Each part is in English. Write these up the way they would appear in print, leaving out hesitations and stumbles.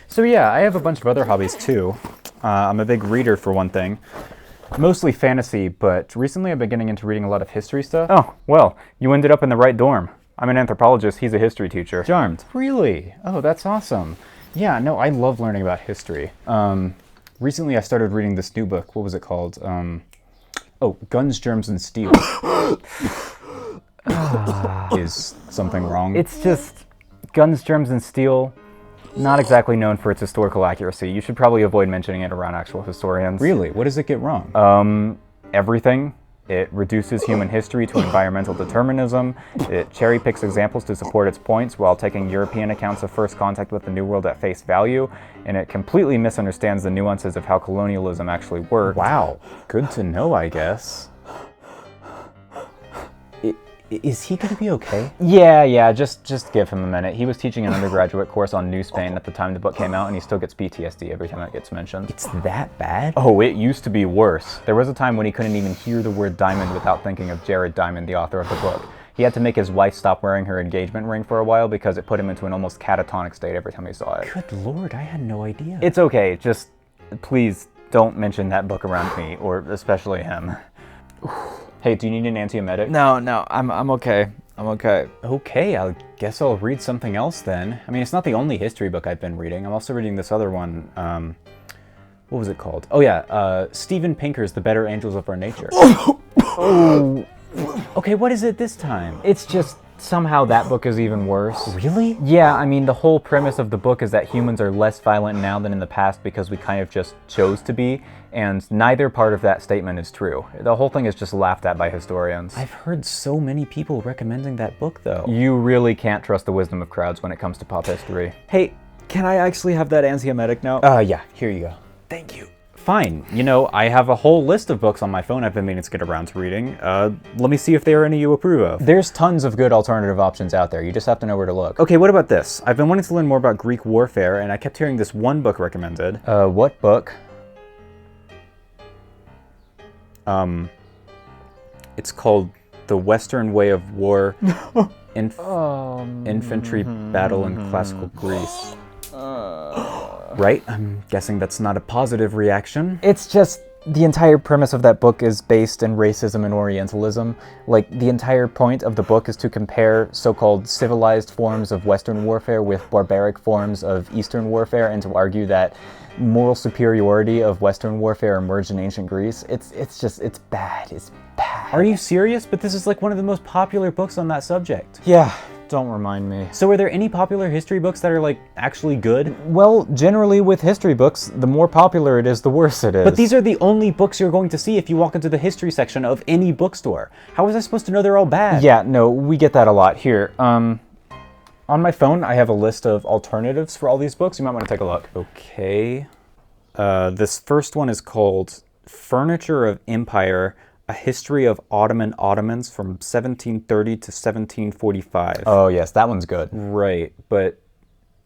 So yeah, I have a bunch of other hobbies too. I'm a big reader for one thing. Mostly fantasy, but recently I've been getting into reading a lot of history stuff. Oh, well, you ended up in the right dorm. I'm an anthropologist, he's a history teacher. Charmed. Really? Oh, that's awesome. Yeah, no, I love learning about history. Recently I started reading this new book. What was it called? Guns, Germs, and Steel. Is something wrong? It's just Guns, Germs, and Steel. Not exactly known for its historical accuracy. You should probably avoid mentioning it around actual historians. Really? What does it get wrong? Everything. It reduces human history to environmental determinism. It cherry picks examples to support its points while taking European accounts of first contact with the New World at face value. And it completely misunderstands the nuances of how colonialism actually worked. Wow. Good to know, I guess. Is he gonna be okay? Yeah, just give him a minute. He was teaching an undergraduate course on New Spain at the time the book came out, and he still gets PTSD every time that gets mentioned. It's that bad? Oh, it used to be worse. There was a time when he couldn't even hear the word diamond without thinking of Jared Diamond, the author of the book. He had to make his wife stop wearing her engagement ring for a while because it put him into an almost catatonic state every time he saw it. Good lord, I had no idea. It's okay, just please don't mention that book around me, or especially him. Hey, do you need an antiemetic? No, I'm okay. I'm okay. Okay, I guess I'll read something else then. I mean, it's not the only history book I've been reading. I'm also reading this other one. What was it called? Oh yeah, Steven Pinker's The Better Angels of Our Nature. Oh. Okay, what is it this time? It's just somehow that book is even worse. Really? Yeah, I mean, the whole premise of the book is that humans are less violent now than in the past because we kind of just chose to be, and neither part of that statement is true. The whole thing is just laughed at by historians. I've heard so many people recommending that book, though. You really can't trust the wisdom of crowds when it comes to pop history. Hey, can I actually have that antiemetic now? Yeah, here you go. Thank you. Fine. You know, I have a whole list of books on my phone I've been meaning to get around to reading. Let me see if there are any you approve of. There's tons of good alternative options out there. You just have to know where to look. Okay, what about this? I've been wanting to learn more about Greek warfare, and I kept hearing this one book recommended. What book? It's called The Western Way of War, Infantry Battle in Classical Greece. Right? I'm guessing that's not a positive reaction. It's just the entire premise of that book is based in racism and Orientalism. Like, the entire point of the book is to compare so-called civilized forms of Western warfare with barbaric forms of Eastern warfare, and to argue that moral superiority of Western warfare emerged in ancient Greece. It's bad. It's bad. Are you serious? But this is like one of the most popular books on that subject. Yeah. Don't remind me. So are there any popular history books that are, like, actually good? Well, generally with history books, the more popular it is, the worse it is. But these are the only books you're going to see if you walk into the history section of any bookstore. How was I supposed to know they're all bad? Yeah, no, we get that a lot. Here, on my phone, I have a list of alternatives for all these books. You might want to take a look. Okay. This first one is called Furniture of Empire, A History of Ottoman Ottomans from 1730 to 1745. Oh, yes, that one's good. Right, but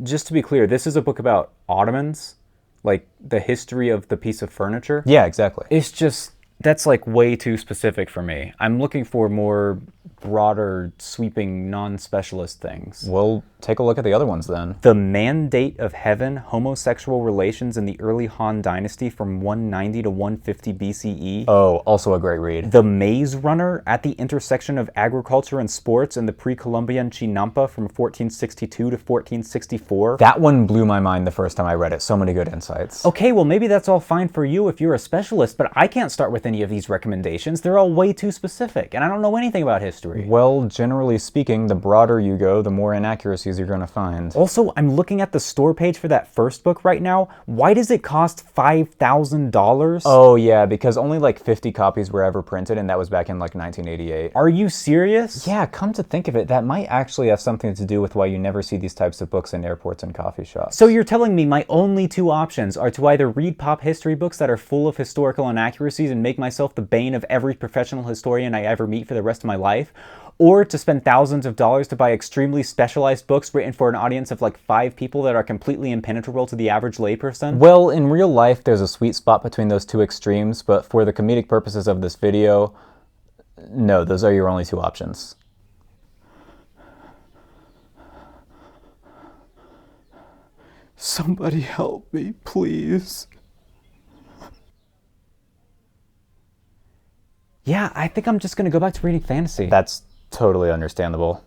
just to be clear, this is a book about Ottomans? Like, the history of the piece of furniture? Yeah, exactly. It's just, that's like way too specific for me. I'm looking for more broader, sweeping, non-specialist things. Well, take a look at the other ones then. The Mandate of Heaven, Homosexual Relations in the Early Han Dynasty from 190 to 150 BCE. Oh, also a great read. The Maze Runner, at the intersection of agriculture and sports in the pre-Columbian Chinampa from 1462 to 1464. That one blew my mind the first time I read it. So many good insights. Okay, well maybe that's all fine for you if you're a specialist, but I can't start with any of these recommendations. They're all way too specific, and I don't know anything about history. Well, generally speaking, the broader you go, the more inaccuracies you're gonna find. Also, I'm looking at the store page for that first book right now. Why does it cost $5,000? Oh yeah, because only like 50 copies were ever printed, and that was back in like 1988. Are you serious? Yeah, come to think of it, that might actually have something to do with why you never see these types of books in airports and coffee shops. So you're telling me my only two options are to either read pop history books that are full of historical inaccuracies and make myself the bane of every professional historian I ever meet for the rest of my life, or to spend thousands of dollars to buy extremely specialized books written for an audience of like 5 people that are completely impenetrable to the average layperson? Well, in real life, there's a sweet spot between those two extremes, but for the comedic purposes of this video, no, those are your only two options. Somebody help me, please. Yeah, I think I'm just gonna go back to reading fantasy. That's totally understandable.